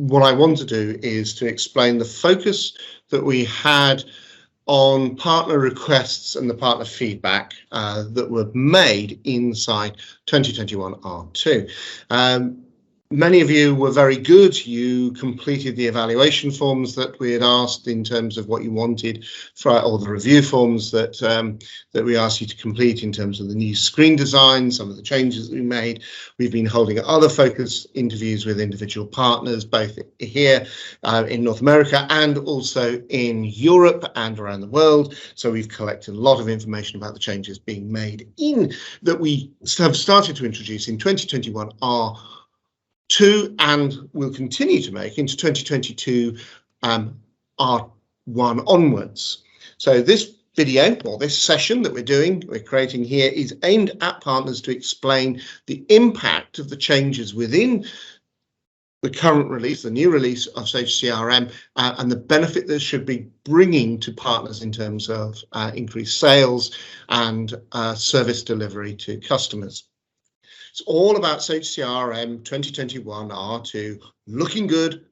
what I want to do is to explain the focus that we had on partner requests and the partner feedback that were made inside 2021 R2. Many of you were very good. You completed the evaluation forms that we had asked in terms of what you wanted, or the review forms that that we asked you to complete in terms of the new screen design, some of the changes that we made. We've been holding other focus interviews with individual partners, both here in North America and also in Europe and around the world. So we've collected a lot of information about the changes being made that we have started to introduce in 2021 R2 and will continue to make into 2022 R1 onwards. So this video, or this session that we're creating here, is aimed at partners to explain the impact of the changes within the current release, the new release of Sage CRM, and the benefit that should be bringing to partners in terms of increased sales and service delivery to customers. It's all about Sage CRM 2021 R2 looking good,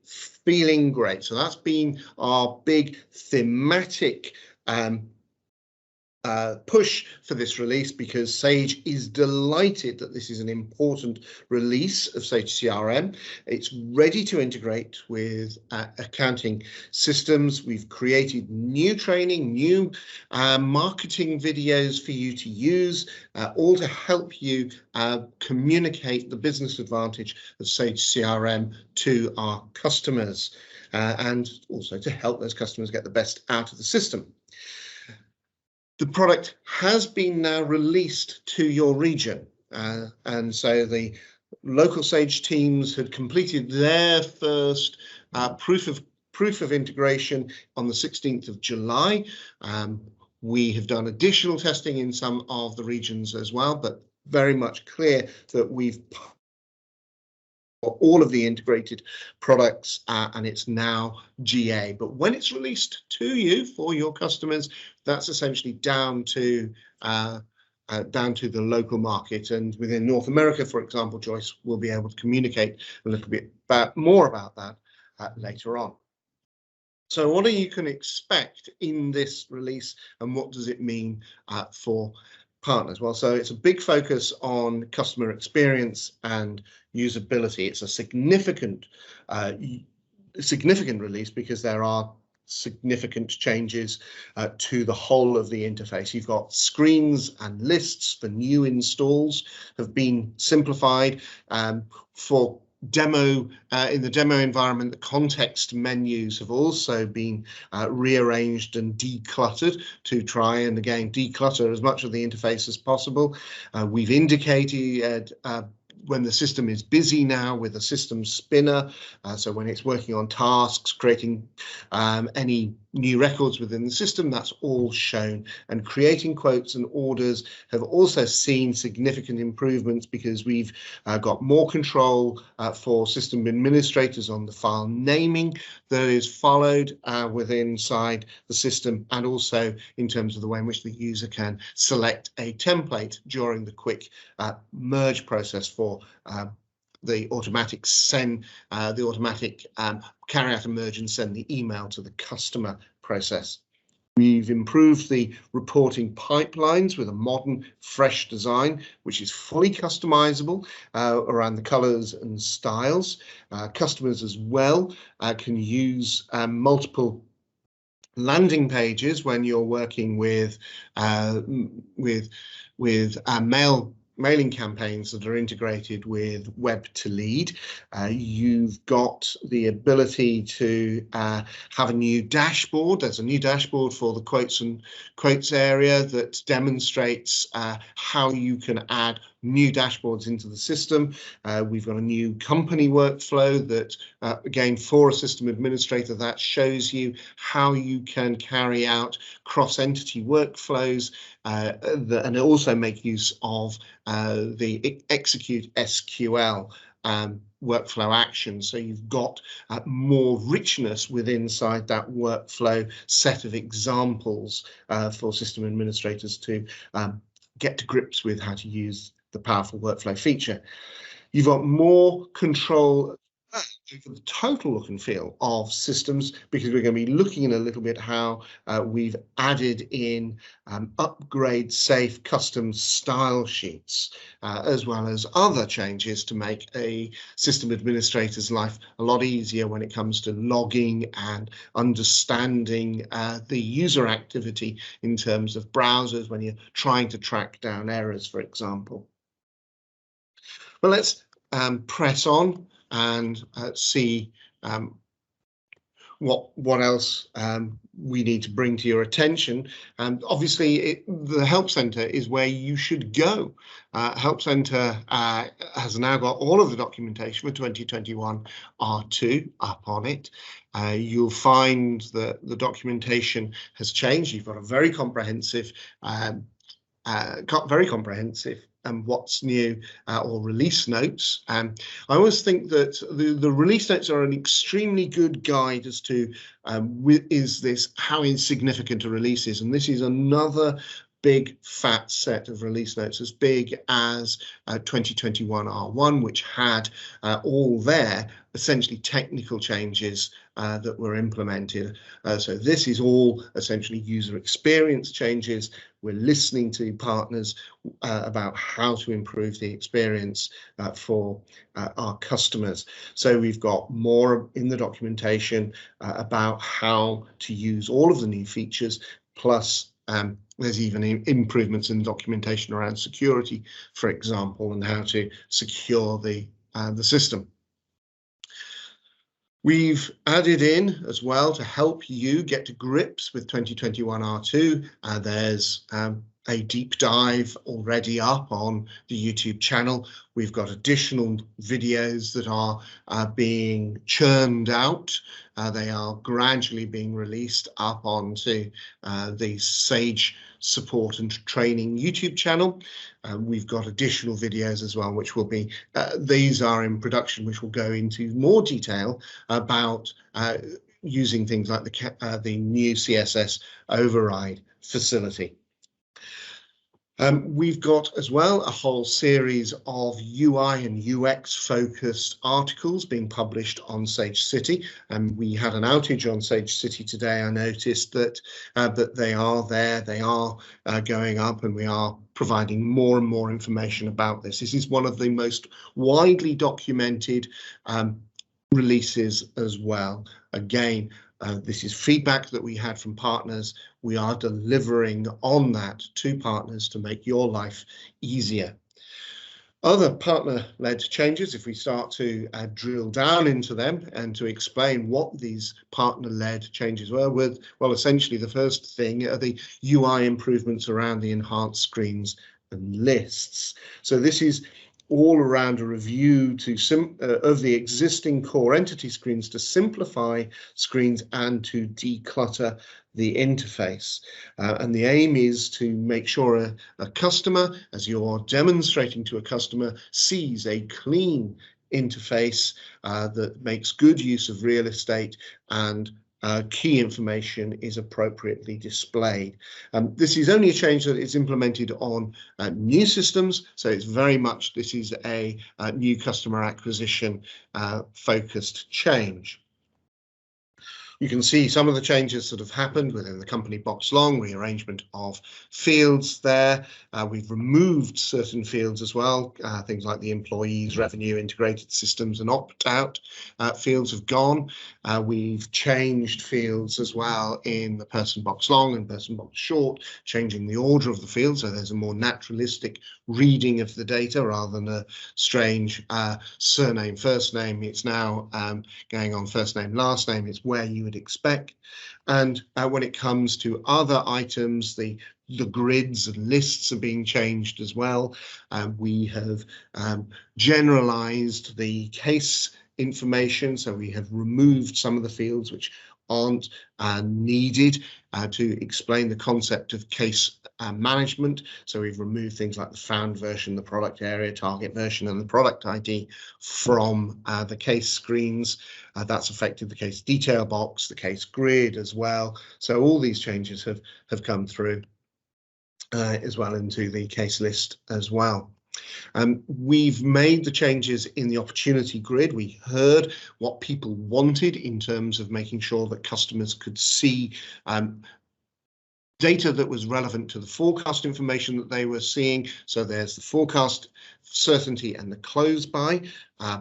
feeling great. So that's been our big thematic push for this release, because Sage is delighted that this is an important release of Sage CRM. It's ready to integrate with accounting systems. We've created new training, new marketing videos for you to use, all to help you communicate the business advantage of Sage CRM to our customers, and also to help those customers get the best out of the system. The product has been now released to your region, and so the local Sage teams had completed their first proof of integration on the 16th of July. We have done additional testing in some of the regions as well, but very much clear that we've all of the integrated products, and it's now GA. But when it's released to you for your customers, that's essentially down to the local market. And within North America, for example, Joyce will be able to communicate a little bit more about that later on. So what you can expect in this release, and what does it mean for partners? Well, so it's a big focus on customer experience and usability. It's a significant release because there are significant changes to the whole of the interface. You've got screens and lists for new installs have been simplified. For demo, in the demo environment, the context menus have also been rearranged and decluttered to try and again declutter as much of the interface as possible. We've indicated when the system is busy now with a system spinner, so when it's working on tasks, creating any new records within the system, that's all shown. And creating quotes and orders have also seen significant improvements because we've got more control for system administrators on the file naming that is followed inside the system, and also in terms of the way in which the user can select a template during the quick merge process for the automatic send, the automatic carry out a merge and send the email to the customer process. We've improved the reporting pipelines with a modern, fresh design, which is fully customizable around the colors and styles. Customers as well can use multiple landing pages when you're working with mailing campaigns that are integrated with web to lead. You've got the ability to have a new dashboard. There's a new dashboard for the quotes area that demonstrates how you can add new dashboards into the system. We've got a new company workflow that, again, for a system administrator, that shows you how you can carry out cross-entity workflows and also make use of the execute SQL workflow actions. So you've got more richness inside that workflow set of examples for system administrators to get to grips with how to use the powerful workflow feature. You've got more control For the total look and feel of systems, because we're going to be looking in a little bit how we've added in upgrade safe custom style sheets, as well as other changes to make a system administrator's life a lot easier when it comes to logging and understanding the user activity in terms of browsers when you're trying to track down errors, for example. Well, let's press on and see what else we need to bring to your attention. And obviously, the Help Center is where you should go. Help Center has now got all of the documentation for 2021 R2 up on it. You'll find that the documentation has changed. You've got a very comprehensive what's new or release notes. I always think that the release notes are an extremely good guide as to how insignificant a release is, and this is another big fat set of release notes, as big as 2021 R1, which had all their essentially technical changes that were implemented. So this is all essentially user experience changes. We're listening to partners about how to improve the experience for our customers. So we've got more in the documentation about how to use all of the new features, plus there's even improvements in the documentation around security, for example, and how to secure the system. We've added in as well to help you get to grips with 2021 R2. There's a deep dive already up on the YouTube channel. We've got additional videos that are being churned out. They are gradually being released up onto the Sage support and training YouTube channel. We've got additional videos as well, which will be, these are in production, which will go into more detail about using things like the new CSS override facility. We've got as well a whole series of UI and UX focused articles being published on Sage City, and we had an outage on Sage City today. I noticed that they are there, they are going up, and we are providing more and more information about this. This is one of the most widely documented releases as well. Again, this is feedback that we had from partners. We are delivering on that to partners to make your life easier. Other partner-led changes, if we start to drill down into them and to explain what these partner-led changes were, well, essentially the first thing are the UI improvements around the enhanced screens and lists. So this is all around a review of the existing core entity screens to simplify screens and to declutter the interface. And the aim is to make sure a customer, as you're demonstrating to a customer, sees a clean interface that makes good use of real estate and key information is appropriately displayed. This is only a change that is implemented on new systems, so it's very much, this is a new customer acquisition focused change. You can see some of the changes that have happened within the company box long, rearrangement of fields there. We've removed certain fields as well, things like the employees, revenue, integrated systems and opt-out fields have gone. We've changed fields as well in the person box long and person box short, changing the order of the fields so there's a more naturalistic reading of the data rather than a strange surname, first name. It's now going on first name, last name. It's where you would expect. And when it comes to other items, the grids and lists are being changed as well. We have generalized the case information, so we have removed some of the fields which aren't needed to explain the concept of case management. So we've removed things like the found version, the product area, target version, and the product ID from the case screens. That's affected the case detail box, the case grid as well. So all these changes have come through as well into the case list as well. We've made the changes in the opportunity grid. We heard what people wanted in terms of making sure that customers could see data that was relevant to the forecast information that they were seeing. So there's the forecast certainty and the close by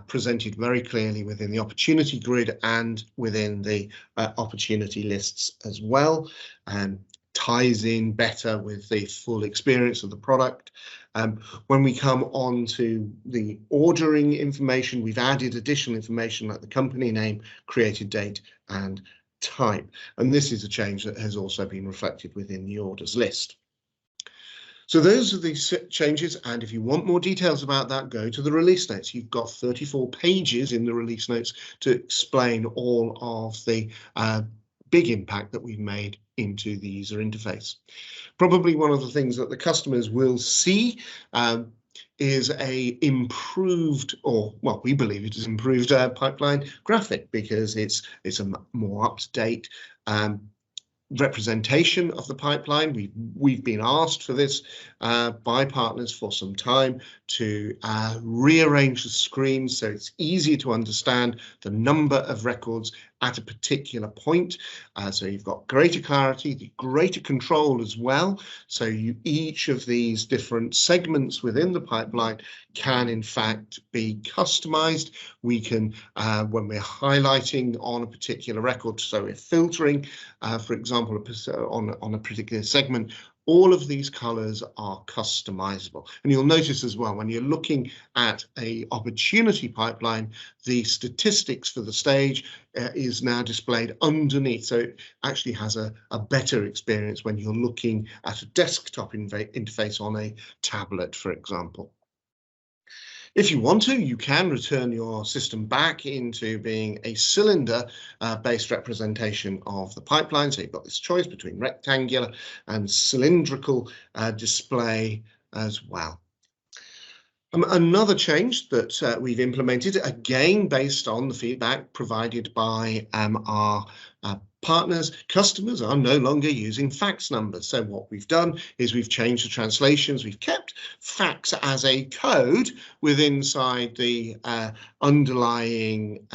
presented very clearly within the opportunity grid and within the opportunity lists as well, and ties in better with the full experience of the product. When we come on to the ordering information, we've added additional information like the company name, created date, and type. And this is a change that has also been reflected within the orders list. So those are the changes, and if you want more details about that, go to the release notes. You've got 34 pages in the release notes to explain all of the big impact that we've made into the user interface. Probably one of the things that the customers will see is a improved, or well, we believe it is improved pipeline graphic, because it's a more up-to-date representation of the pipeline. We've been asked for this by partners for some time to rearrange the screen so it's easier to understand the number of records at a particular point. So you've got greater clarity, greater control as well. So each of these different segments within the pipeline can in fact be customized. We can, when we're highlighting on a particular record, so we're filtering, for example, on a particular segment, all of these colors are customizable. And you'll notice as well, when you're looking at a opportunity pipeline, the statistics for the stage is now displayed underneath. So it actually has a better experience when you're looking at a desktop interface on a tablet, for example. If you want to, you can return your system back into being a cylinder-based representation of the pipeline. So you've got this choice between rectangular and cylindrical display as well. Another change that we've implemented, again based on the feedback provided by our partners, customers are no longer using fax numbers. So what we've done is we've changed the translations. We've kept fax as a code inside the underlying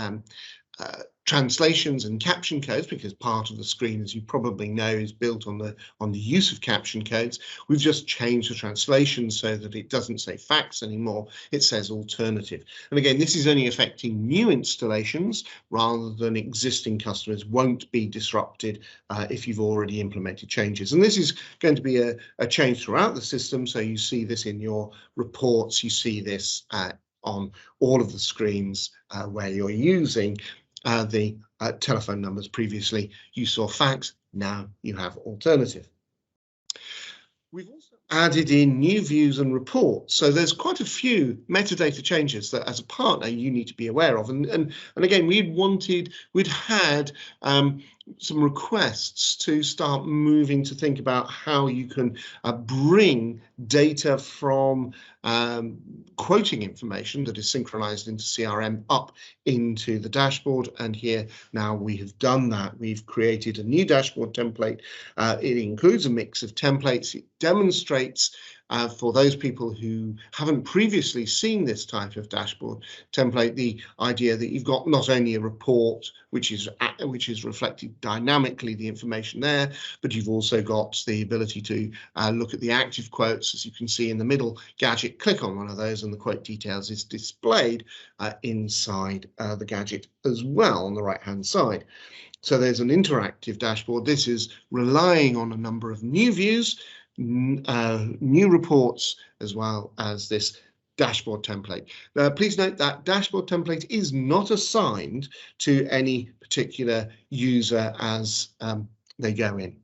translations and caption codes, because part of the screen, as you probably know, is built on the use of caption codes. We've just changed the translation so that it doesn't say fax anymore, it says alternative. And again, this is only affecting new installations rather than existing customers won't be disrupted if you've already implemented changes. And this is going to be a change throughout the system. So you see this in your reports, you see this on all of the screens where you're using the telephone numbers. Previously you saw fax, now you have alternative. We've also added in new views and reports. So there's quite a few metadata changes that as a partner you need to be aware of. And again, we'd had some requests to start moving to think about how you can bring data from quoting information that is synchronized into CRM up into the dashboard. And here now we have done that. We've created a new dashboard template. It includes a mix of templates. It demonstrates for those people who haven't previously seen this type of dashboard template, the idea that you've got not only a report which is reflected dynamically, the information there, but you've also got the ability to look at the active quotes. As you can see in the middle gadget, click on one of those and the quote details is displayed inside the gadget as well on the right hand side. So there's an interactive dashboard. This is relying on a number of new views, new reports, as well as this dashboard template. Now, please note that dashboard template is not assigned to any particular user as they go in.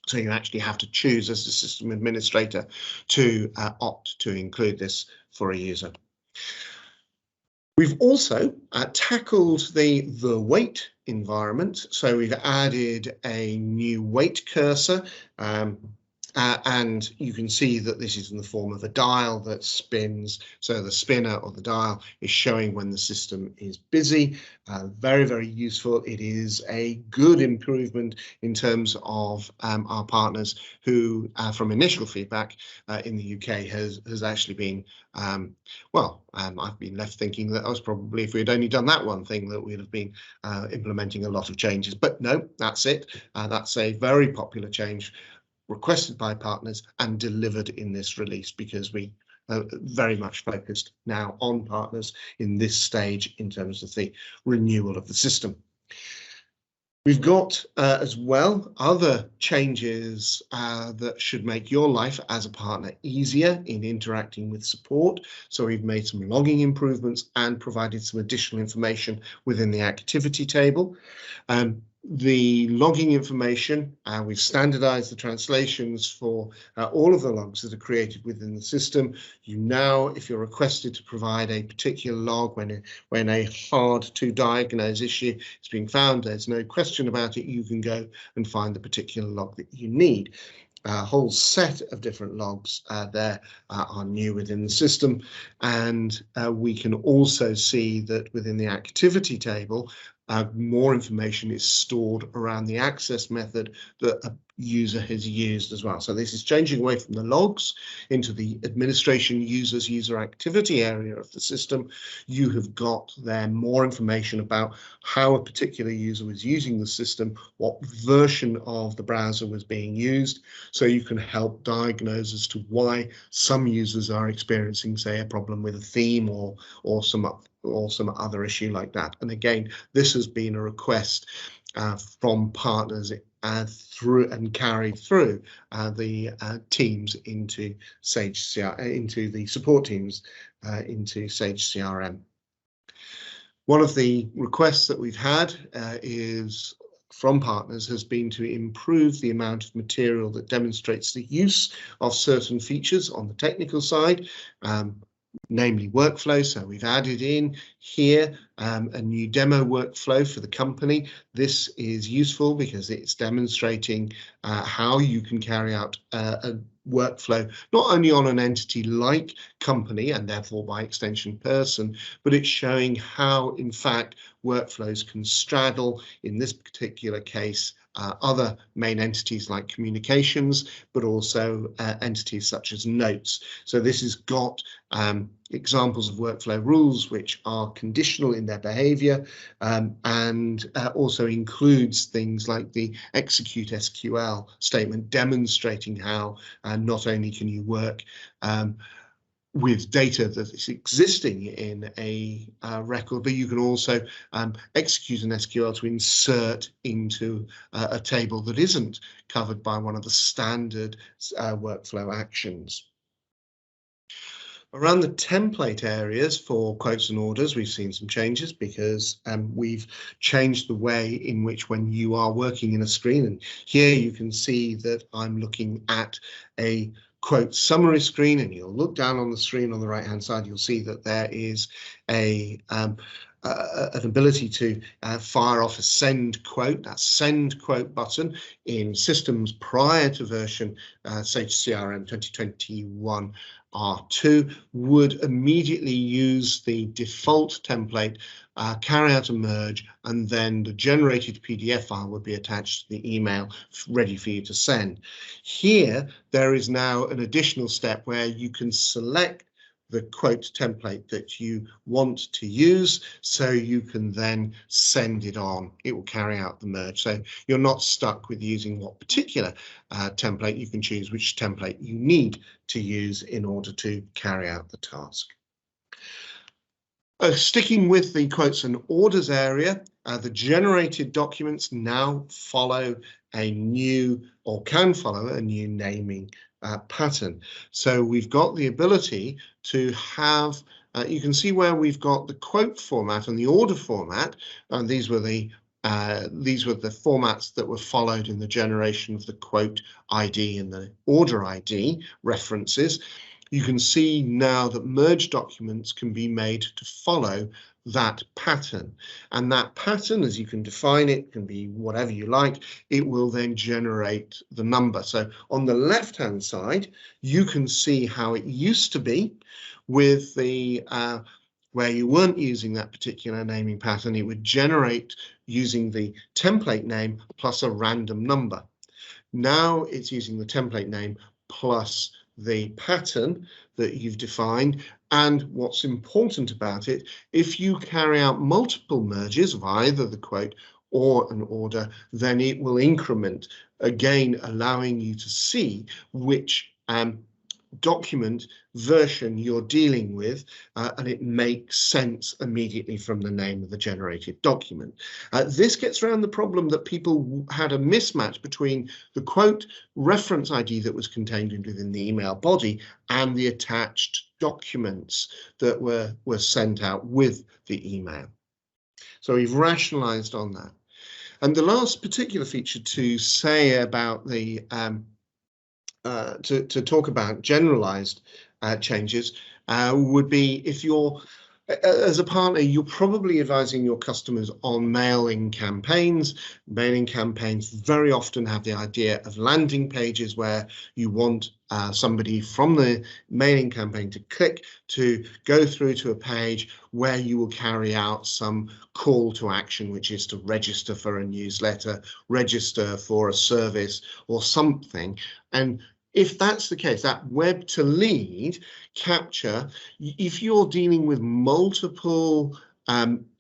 So you actually have to choose as the system administrator to opt to include this for a user. We've also tackled the weight environment. So we've added a new weight cursor. And you can see that this is in the form of a dial that spins. So the spinner or the dial is showing when the system is busy. Very, very useful. It is a good improvement in terms of our partners who, from initial feedback in the UK, has actually been, I've been left thinking that I was probably, if we had only done that one thing, that we'd have been implementing a lot of changes. But no, that's it. That's a very popular change requested by partners and delivered in this release, because we are very much focused now on partners in this stage in terms of the renewal of the system. We've got as well other changes that should make your life as a partner easier in interacting with support. So we've made some logging improvements and provided some additional information within the activity table. The logging information, we've standardized the translations for all of the logs that are created within the system. You now, if you're requested to provide a particular log when a hard to diagnose issue is being found, there's no question about it. You can go and find the particular log that you need. A whole set of different logs there are new within the system, and we can also see that within the activity table, more information is stored around the access method that a user has used as well. So this is changing away from the logs into the administration users user activity area of the system. You have got there more information about how a particular user was using the system, what version of the browser was being used, so you can help diagnose as to why some users are experiencing, say, a problem with a theme or some other issue like that. And again, this has been a request from partners through and carried through the teams into Sage CRM, into the support teams into Sage CRM. One of the requests that we've had is from partners has been to improve the amount of material that demonstrates the use of certain features on the technical side, namely workflow. So we've added in here a new demo workflow for the company. This is useful because it's demonstrating how you can carry out a workflow, not only on an entity like company and therefore by extension person, but it's showing how in fact workflows can straddle, in this particular case, other main entities like communications, but also entities such as notes. So this has got examples of workflow rules which are conditional in their behavior, and also includes things like the execute SQL statement demonstrating how not only can you work with data that is existing in a record, but you can also execute an SQL to insert into a table that isn't covered by one of the standard workflow actions. Around the template areas for quotes and orders, we've seen some changes because we've changed the way in which when you are working in a screen, and here you can see that I'm looking at a quote summary screen, and you'll look down on the screen on the right hand side, you'll see that there is an ability to fire off a send quote. That send quote button in systems prior to version Sage CRM 2021 R2 would immediately use the default template, carry out a merge, and then the generated PDF file would be attached to the email ready for you to send. Here, there is now an additional step where you can select the quote template that you want to use, so you can then send it on. It will carry out the merge. So you're not stuck with using what particular template. You can choose which template you need to use in order to carry out the task. Sticking with the quotes and orders area, the generated documents now follow a new, or can follow a new naming pattern. So we've got the ability to have, you can see where we've got the quote format and the order format, and these were the formats that were followed in the generation of the quote ID and the order ID references. You can see now that merge documents can be made to follow that pattern. And that pattern, as you can define it, can be whatever you like. It will then generate the number. So on the left-hand side, you can see how it used to be with the where you weren't using that particular naming pattern. It would generate using the template name plus a random number. Now it's using the template name plus the pattern that you've defined. And what's important about it, if you carry out multiple merges of either the quote or an order, then it will increment, again, allowing you to see which document version you're dealing with, and it makes sense immediately from the name of the generated document. This gets around the problem that people had a mismatch between the quote reference ID that was contained within the email body and the attached documents that were sent out with the email. So we've rationalized on that. And the last particular feature to say about the to talk about generalized changes would be if you're, as a partner, you're probably advising your customers on mailing campaigns. Mailing campaigns very often have the idea of landing pages where you want somebody from the mailing campaign to click to go through to a page where you will carry out some call to action, which is to register for a newsletter, register for a service or something. And if that's the case, that web to lead capture, if you're dealing with multiple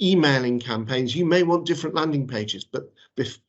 emailing campaigns, you may want different landing pages. But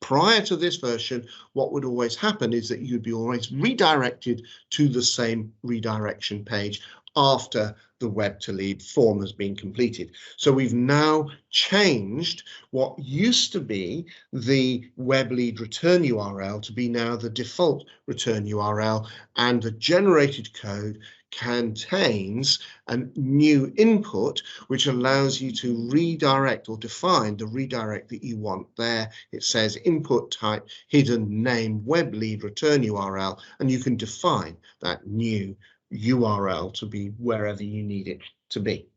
prior to this version, what would always happen is that you'd be always redirected to the same redirection page after the web to lead form has been completed. So we've now changed what used to be the web lead return URL to be now the default return URL, and the generated code contains a new input which allows you to redirect or define the redirect that you want. There it says input type hidden name web lead return URL, and you can define that new URL to be wherever you need it to be.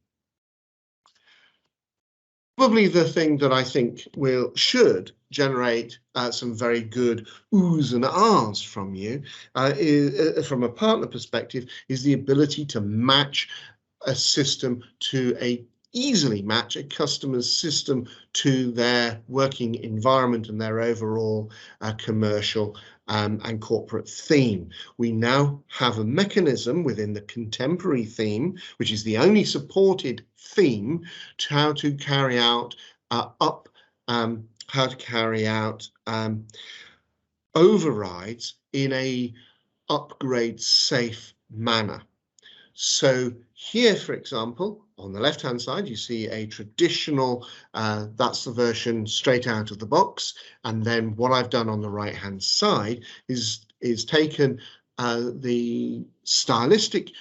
Probably the thing that I think should generate some very good oohs and ahs from you, from a partner perspective, is the ability to match a system easily match a customer's system to their working environment and their overall commercial and corporate theme. We now have a mechanism within the contemporary theme, which is the only supported theme, to how to carry out overrides in a upgrade safe manner. So here, for example, on the left-hand side, you see a traditional, that's the version straight out of the box. And then what I've done on the right-hand side is taken the stylistic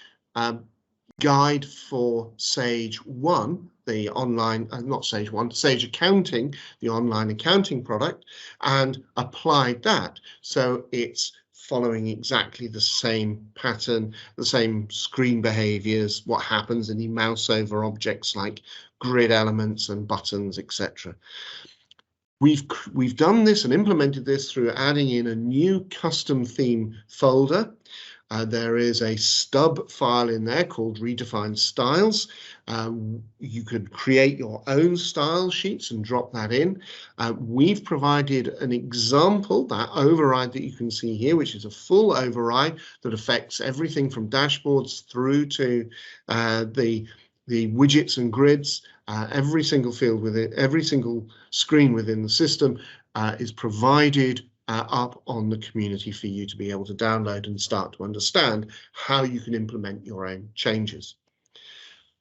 guide for Sage 1, the online, not Sage 1, Sage Accounting, the online accounting product, and applied that. So it's following exactly the same pattern, the same screen behaviors, what happens in the mouse over objects like grid elements and buttons, etc. We've done this and implemented this through adding in a new custom theme folder. There is a stub file in there called Redefined Styles. You could create your own style sheets and drop that in. We've provided an example, that override that you can see here, which is a full override that affects everything from dashboards through to the widgets and grids. Every single field within, every single screen within the system is provided up on the community for you to be able to download and start to understand how you can implement your own changes.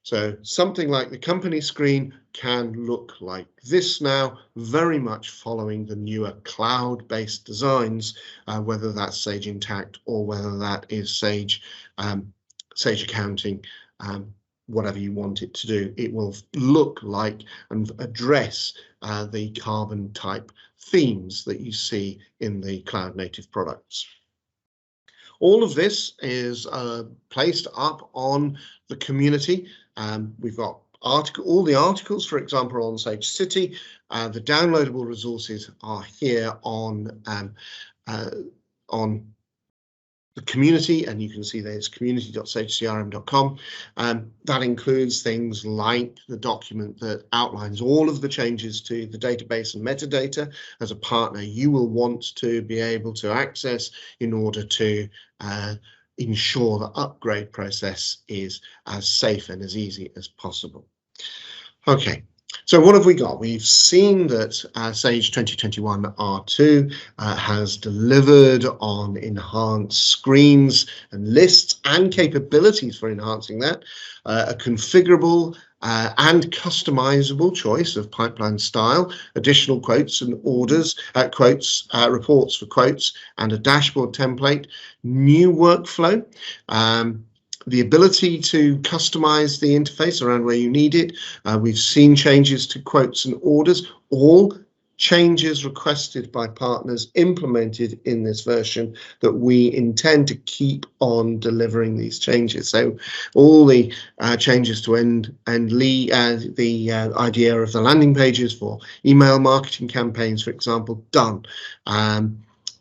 So something like the company screen can look like this now, very much following the newer cloud-based designs, whether that's Sage Intacct or whether that is Sage Accounting, whatever you want it to do. It will look like and address the carbon type themes that you see in the cloud native products. All of this is placed up on the community. We've got all the articles, for example, on Sage City. The downloadable resources are here on the community, and you can see there's community.sagecrm.com. That includes things like the document that outlines all of the changes to the database and metadata. As a partner, you will want to be able to access in order to ensure the upgrade process is as safe and as easy as possible. Okay, so what have we got? We've seen that Sage 2021 R2 has delivered on enhanced screens and lists and capabilities for enhancing that, a configurable and customizable choice of pipeline style, additional quotes and orders, reports for quotes, and a dashboard template, new workflow, the ability to customize the interface around where you need it. We've seen changes to quotes and orders, all changes requested by partners implemented in this version that we intend to keep on delivering these changes. So all the changes to the idea of the landing pages for email marketing campaigns, for example, done.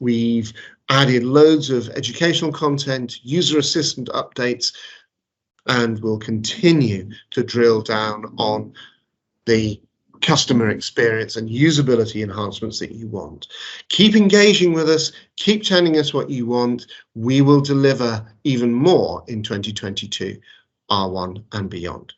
We've added loads of educational content, user assistant updates, and we'll continue to drill down on the customer experience and usability enhancements that you want. Keep engaging with us, keep telling us what you want. We will deliver even more in 2022, R1 and beyond.